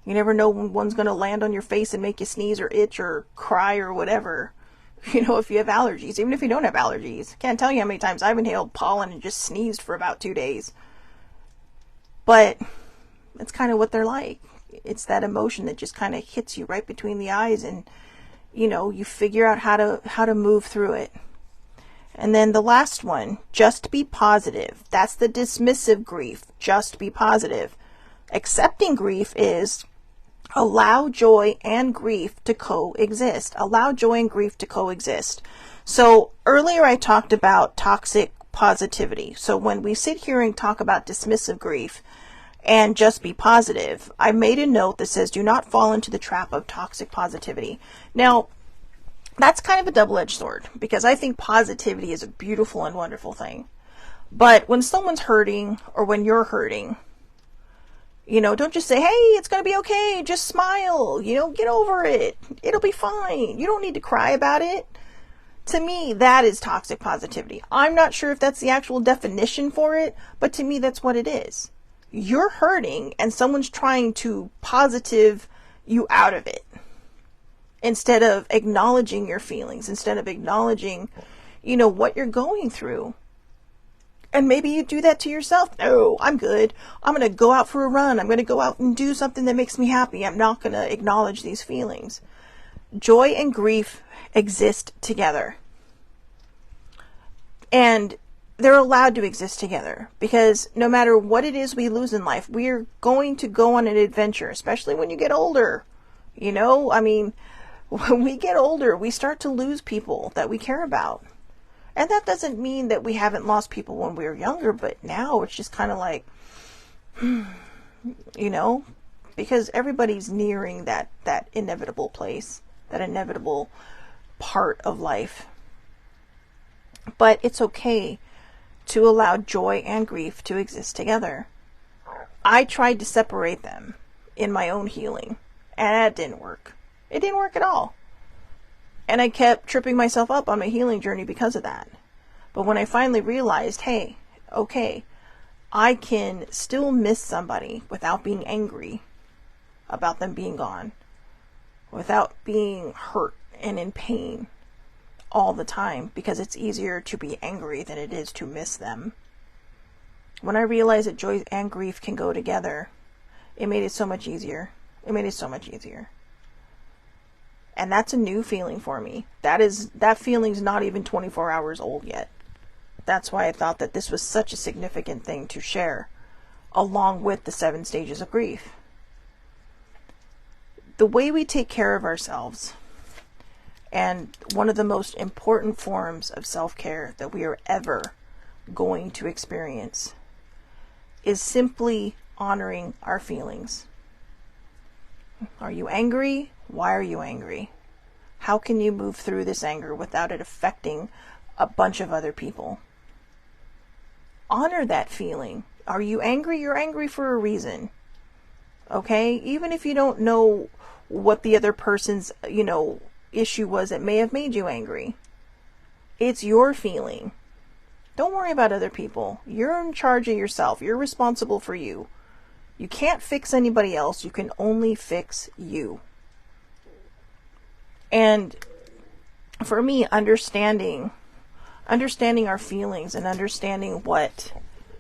Speaker 1: You never know when one's going to land on your face and make you sneeze or itch or cry or whatever. You know, if you have allergies, even if you don't have allergies. Can't tell you how many times I've inhaled pollen and just sneezed for about 2 days. But it's kind of what they're like. It's that emotion that just kind of hits you right between the eyes, and, you know, you figure out how to move through it. And then the last one, just be positive. That's the dismissive grief. Just be positive. Accepting grief is allow joy and grief to coexist. Allow joy and grief to coexist. So earlier I talked about toxic positivity. So when we sit here and talk about dismissive grief and just be positive, I made a note that says do not fall into the trap of toxic positivity. Now, that's kind of a double-edged sword, because I think positivity is a beautiful and wonderful thing. But when someone's hurting, or when you're hurting, you know, don't just say, hey, it's going to be okay, just smile, you know, get over it, it'll be fine, you don't need to cry about it. To me, that is toxic positivity. I'm not sure if that's the actual definition for it, but to me, that's what it is. You're hurting, and someone's trying to positive you out of it. Instead of acknowledging your feelings, instead of acknowledging, you know, what you're going through. And maybe you do that to yourself. No, I'm good. I'm going to go out for a run. I'm going to go out and do something that makes me happy. I'm not going to acknowledge these feelings. Joy and grief exist together. And they're allowed to exist together, because no matter what it is we lose in life, we're going to go on an adventure, especially when you get older. You know, I mean, when we get older, we start to lose people that we care about. And that doesn't mean that we haven't lost people when we were younger, but now it's just kind of like, you know, because everybody's nearing that inevitable place, that inevitable part of life. But it's okay to allow joy and grief to exist together. I tried to separate them in my own healing, and it didn't work. It didn't work at all. And I kept tripping myself up on my healing journey because of that. But when I finally realized, hey, okay, I can still miss somebody without being angry about them being gone, without being hurt and in pain all the time, because it's easier to be angry than it is to miss them. When I realized that joy and grief can go together, it made it so much easier. It made it so much easier. And that's a new feeling for me. That feeling's not even 24 hours old yet. That's why I thought that this was such a significant thing to share, along with the 7 stages of grief. The way we take care of ourselves, and one of the most important forms of self-care that we are ever going to experience, is simply honoring our feelings. Are you angry? Why are you angry? How can you move through this anger without it affecting a bunch of other people? Honor that feeling. Are you angry? You're angry for a reason. Okay? Even if you don't know what the other person's, issue was that may have made you angry. It's your feeling. Don't worry about other people. You're in charge of yourself. You're responsible for you. You can't fix anybody else. You can only fix you. And for me, understanding our feelings and understanding what,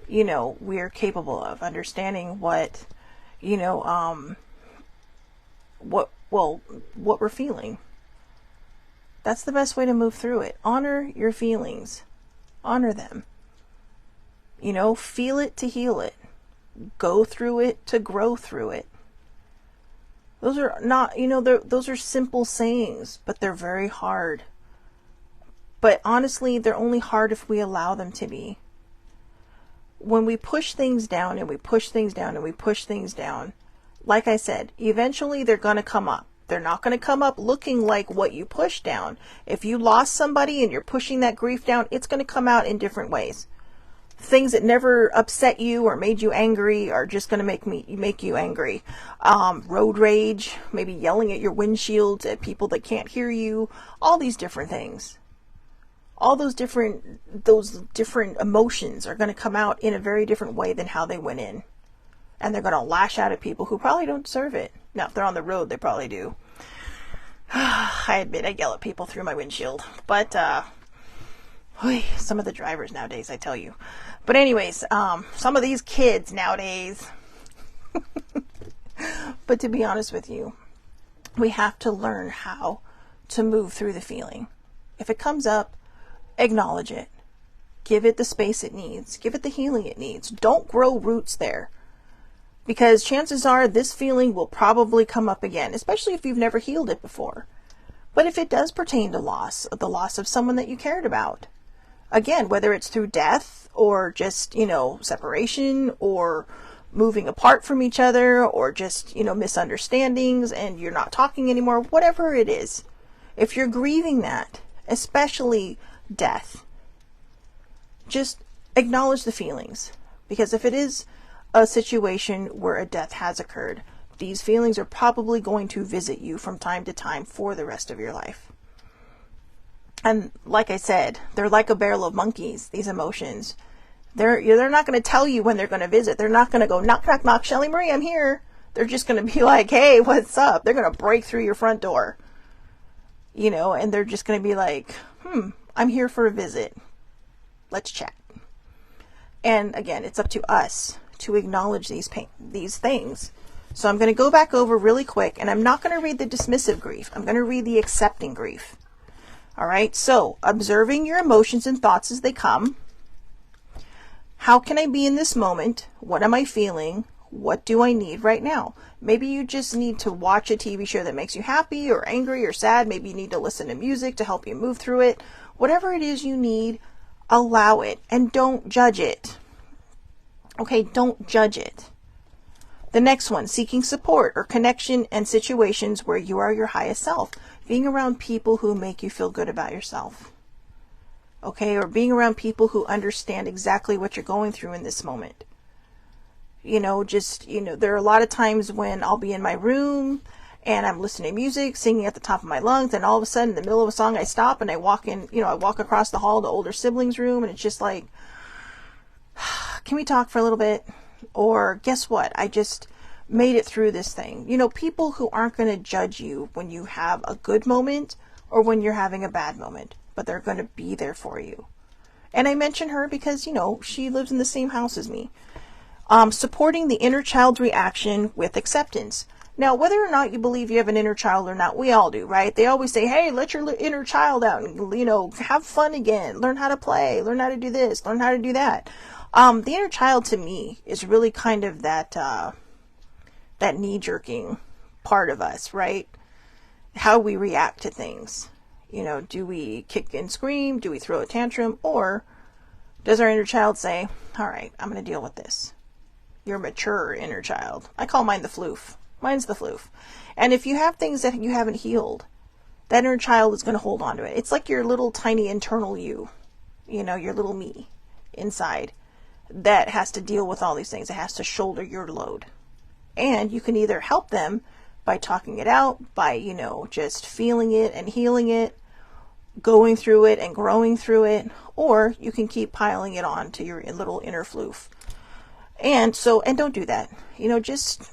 Speaker 1: we're capable of, understanding what, what we're feeling. That's the best way to move through it. Honor your feelings. Honor them. Feel it to heal it. Go through it to grow through it. Those are not, those are simple sayings, but they're very hard. But honestly, they're only hard if we allow them to be. When we push things down and we push things down and we push things down, like I said, eventually they're going to come up. They're not going to come up looking like what you pushed down. If you lost somebody and you're pushing that grief down, it's going to come out in different ways. Things that never upset you or made you angry are just going to make you angry. Road rage, maybe yelling at your windshields at people that can't hear you, all these different things. All those different emotions are going to come out in a very different way than how they went in. And they're going to lash out at people who probably don't deserve it. Now, if they're on the road, they probably do. I admit I yell at people through my windshield. But, some of the drivers nowadays, I tell you. But anyways, some of these kids nowadays. But to be honest with you, we have to learn how to move through the feeling. If it comes up, acknowledge it. Give it the space it needs. Give it the healing it needs. Don't grow roots there. Because chances are this feeling will probably come up again, especially if you've never healed it before. But if it does pertain to loss, the loss of someone that you cared about, again, whether it's through death or just, separation or moving apart from each other or just, misunderstandings and you're not talking anymore, whatever it is, if you're grieving that, especially death, just acknowledge the feelings. Because if it is a situation where a death has occurred, these feelings are probably going to visit you from time to time for the rest of your life. And like I said, they're like a barrel of monkeys, these emotions. They're not going to tell you when they're going to visit. They're not going to go, knock, knock, knock, Shelly Marie, I'm here. They're just going to be like, hey, what's up? They're going to break through your front door. And they're just going to be like, I'm here for a visit. Let's chat. And again, it's up to us to acknowledge these things. So I'm going to go back over really quick, and I'm not going to read the dismissive grief. I'm going to read the accepting grief. All right. So observing your emotions and thoughts as they come. How can I be in this moment? What am I feeling? What do I need right now? Maybe you just need to watch a TV show that makes you happy or angry or sad. Maybe you need to listen to music to help you move through it. Whatever it is you need, allow it and don't judge it. Okay, don't judge it. The next one, seeking support or connection and situations where you are your highest self. Being around people who make you feel good about yourself. Okay, or being around people who understand exactly what you're going through in this moment. There are a lot of times when I'll be in my room and I'm listening to music, singing at the top of my lungs, and all of a sudden in the middle of a song I stop and I walk across the hall to older siblings' room, and it's just like, can we talk for a little bit? Or guess what? I just made it through this thing. People who aren't going to judge you when you have a good moment or when you're having a bad moment, but they're going to be there for you. And I mention her because, she lives in the same house as me. Supporting the inner child's reaction with acceptance. Now, whether or not you believe you have an inner child or not, we all do, right? They always say, hey, let your inner child out and, have fun again. Learn how to play. Learn how to do this. Learn how to do that. The inner child to me is really kind of that knee-jerking part of us, right? How we react to things. Do we kick and scream? Do we throw a tantrum? Or does our inner child say, all right, I'm going to deal with this? Your mature inner child. I call mine the floof. Mine's the floof. And if you have things that you haven't healed, that inner child is going to hold on to it. It's like your little tiny internal you, your little me inside that has to deal with all these things. It has to shoulder your load. And you can either help them by talking it out, by, just feeling it and healing it, going through it and growing through it, or you can keep piling it on to your little inner floof. And don't do that. Just,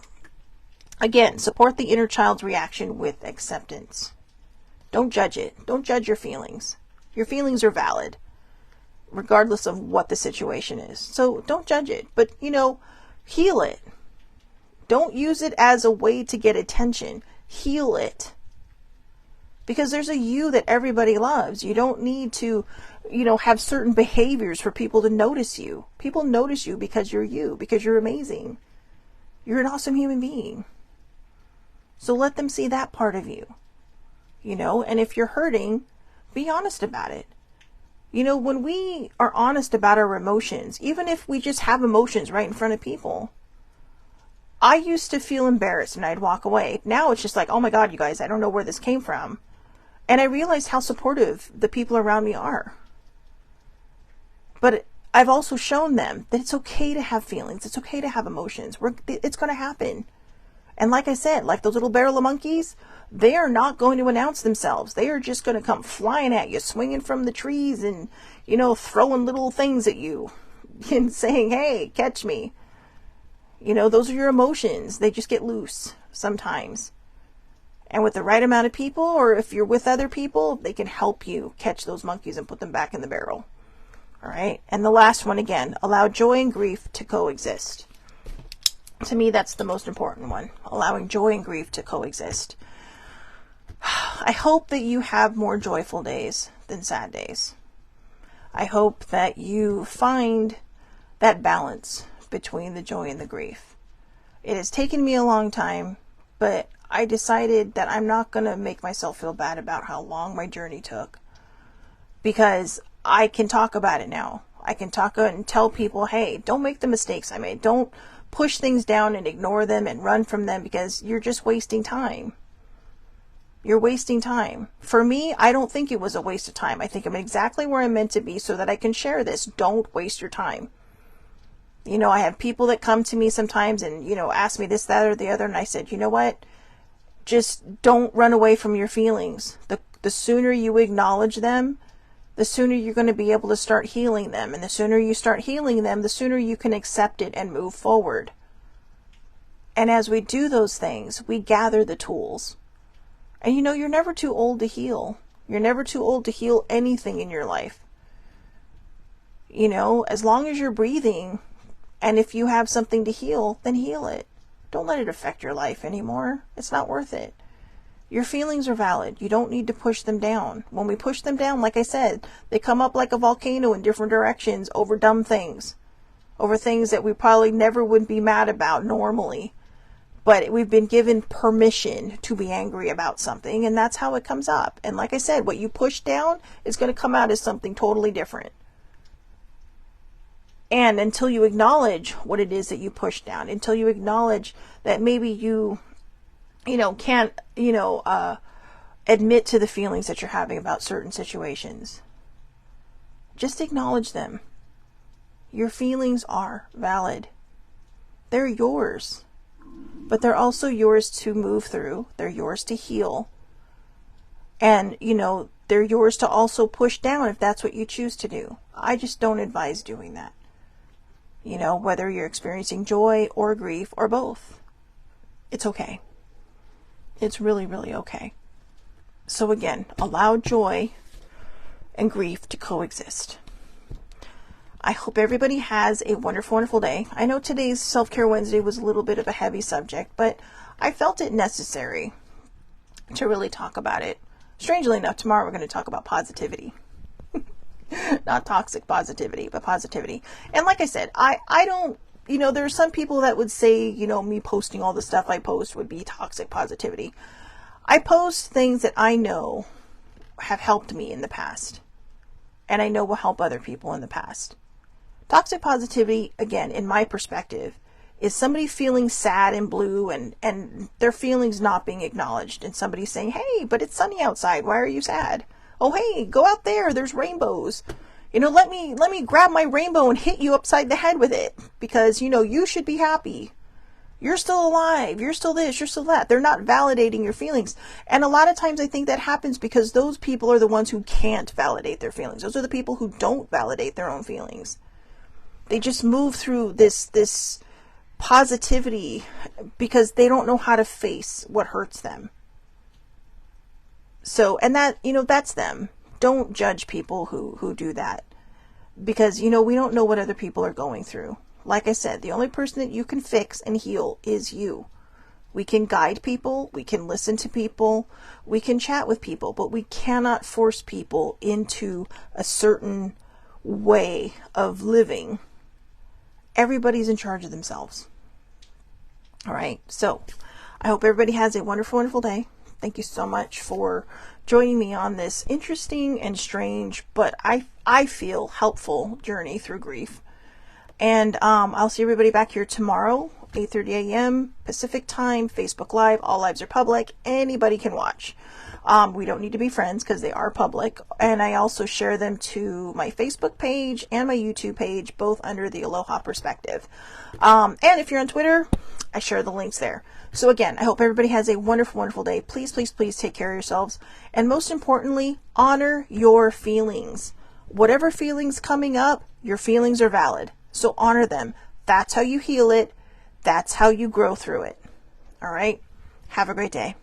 Speaker 1: again, support the inner child's reaction with acceptance. Don't judge it. Don't judge your feelings. Your feelings are valid, regardless of what the situation is. So don't judge it, but, heal it. Don't use it as a way to get attention. Heal it. Because there's a you that everybody loves. You don't need to, have certain behaviors for people to notice you. People notice you, because you're amazing. You're an awesome human being. So let them see that part of you. And if you're hurting, be honest about it. When we are honest about our emotions, even if we just have emotions right in front of people, I used to feel embarrassed and I'd walk away. Now it's just like, oh my God, you guys, I don't know where this came from. And I realized how supportive the people around me are. But I've also shown them that it's okay to have feelings. It's okay to have emotions. It's going to happen. And like I said, like those little barrel of monkeys, they are not going to announce themselves. They are just going to come flying at you, swinging from the trees and, throwing little things at you and saying, hey, catch me. Those are your emotions. They just get loose sometimes. And with the right amount of people, or if you're with other people, they can help you catch those monkeys and put them back in the barrel. All right. And the last one, again, allow joy and grief to coexist. To me, that's the most important one. Allowing joy and grief to coexist. I hope that you have more joyful days than sad days. I hope that you find that balance between the joy and the grief. It has taken me a long time, but I decided that I'm not going to make myself feel bad about how long my journey took, because I can talk about it now. I can talk and tell people, hey, don't make the mistakes I made. Don't push things down and ignore them and run from them, because you're just wasting time. You're wasting time. For me, I don't think it was a waste of time. I think I'm exactly where I'm meant to be so that I can share this. Don't waste your time. I have people that come to me sometimes and, ask me this, that, or the other. And I said, you know what? Just don't run away from your feelings. The sooner you acknowledge them, the sooner you're going to be able to start healing them. And the sooner you start healing them, the sooner you can accept it and move forward. And as we do those things, we gather the tools. And you're never too old to heal. You're never too old to heal anything in your life. As long as you're breathing, and if you have something to heal, then heal it. Don't let it affect your life anymore. It's not worth it. Your feelings are valid. You don't need to push them down. When we push them down, like I said, they come up like a volcano in different directions over dumb things. over things that we probably never would be mad about normally. But we've been given permission to be angry about something, and that's how it comes up. And like I said, what you push down is going to come out as something totally different. And until you acknowledge what it is that you push down, until you acknowledge that maybe you can't, admit to the feelings that you're having about certain situations, just acknowledge them. Your feelings are valid. They're yours. But they're also yours to move through. They're yours to heal. And, they're yours to also push down if that's what you choose to do. I just don't advise doing that. Whether you're experiencing joy or grief or both. It's okay. It's really, really okay. So again, allow joy and grief to coexist. I hope everybody has a wonderful, wonderful day. I know today's Self-Care Wednesday was a little bit of a heavy subject, but I felt it necessary to really talk about it. Strangely enough, tomorrow we're going to talk about positivity. Not toxic positivity, but positivity. And like I said, I don't, there are some people that would say, me posting all the stuff I post would be toxic positivity. I post things that I know have helped me in the past, and I know will help other people in the past. Toxic positivity, again, in my perspective, is somebody feeling sad and blue and their feelings not being acknowledged, and somebody saying, hey, but it's sunny outside. Why are you sad? Oh, hey, go out there. There's rainbows. Let me grab my rainbow and hit you upside the head with it because, you should be happy. You're still alive. You're still this. You're still that. They're not validating your feelings. And a lot of times I think that happens because those people are the ones who can't validate their feelings. Those are the people who don't validate their own feelings. They just move through this positivity because they don't know how to face what hurts them. So, and that, that's them. Don't judge people who do that because, we don't know what other people are going through. Like I said, the only person that you can fix and heal is you. We can guide people, we can listen to people, we can chat with people, but we cannot force people into a certain way of living. Everybody's in charge of themselves. All right. So I hope everybody has a wonderful, wonderful day. Thank you so much for joining me on this interesting and strange, but I feel helpful journey through grief. And I'll see everybody back here tomorrow, 8:30 a.m. Pacific time, Facebook Live. All lives are public. Anybody can watch. We don't need to be friends because they are public. And I also share them to my Facebook page and my YouTube page, both under the Aloha perspective. And if you're on Twitter, I share the links there. So again, I hope everybody has a wonderful, wonderful day. Please, please, please take care of yourselves. And most importantly, honor your feelings. Whatever feelings coming up, your feelings are valid. So honor them. That's how you heal it. That's how you grow through it. All right. Have a great day.